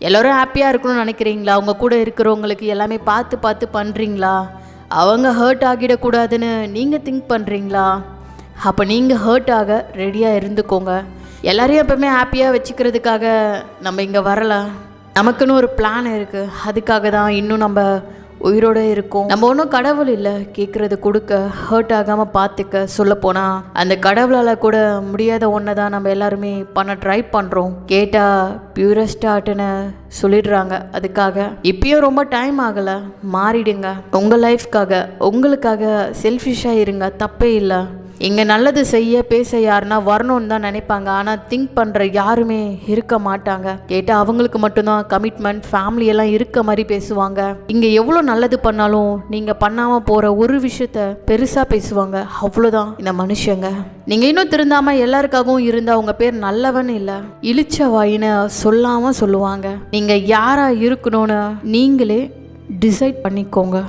எல்லோரும் ஹாப்பியாக இருக்கணும்னு நினைக்கிறீங்களா? அவங்க கூட இருக்கிறவங்களுக்கு எல்லாமே பார்த்து பார்த்து பண்ணுறீங்களா? அவங்க ஹர்ட் ஆகிடக்கூடாதுன்னு நீங்கள் திங்க் பண்ணுறீங்களா? அப்போ நீங்கள் ஹர்ட் ஆக ரெடியாக இருந்துக்கோங்க. எல்லோரையும் எப்பவுமே ஹாப்பியாக வச்சுக்கிறதுக்காக நம்ம இங்கே வரலை. நமக்குன்னு ஒரு பிளான் இருக்குது. அதுக்காக தான் இன்னும் நம்ம உயிரோடு இருக்கோம். நம்ம ஒன்றும் கடவுள் இல்லை கேட்குறது கொடுக்க, ஹர்ட் ஆகாமல் பார்த்துக்க. சொல்லப்போனால் அந்த கடவுளால் கூட முடியாத ஒன்றை தான் நம்ம எல்லாருமே பண்ண ட்ரை பண்ணுறோம். கேட்டால் பியூரஸ்ட் ஆர்ட்டுன்னு சொல்லிடுறாங்க. அதுக்காக இப்பயும் ரொம்ப டைம் ஆகலை, மாறிடுங்க. உங்கள் லைஃப்காக உங்களுக்காக செல்ஃபிஷாக இருங்க, தப்பே இல்லை. இங்கே நல்லது செய்ய பேச யாருன்னா வரணும்னு தான் நினைப்பாங்க. ஆனால் திங்க் பண்ணுற யாருமே இருக்க மாட்டாங்க. கேட்டால் அவங்களுக்கு மட்டும்தான் கமிட்மெண்ட் ஃபேமிலியெல்லாம் இருக்க மாதிரி பேசுவாங்க. இங்கே எவ்வளோ நல்லது பண்ணாலும் நீங்கள் பண்ணாமல் போகிற ஒரு விஷயத்த பெருசாக பேசுவாங்க. அவ்வளோதான் இந்த மனுஷங்க. நீங்கள் இன்னும் திருந்தாமல் எல்லாருக்காகவும் இருந்தால் உங்கள் பேர் நல்லவன் இல்லை, இழிச்ச வாயின்னு சொல்லாமல் சொல்லுவாங்க. நீங்கள் யாராக இருக்கணும்னு நீங்களே டிசைட் பண்ணிக்கோங்க.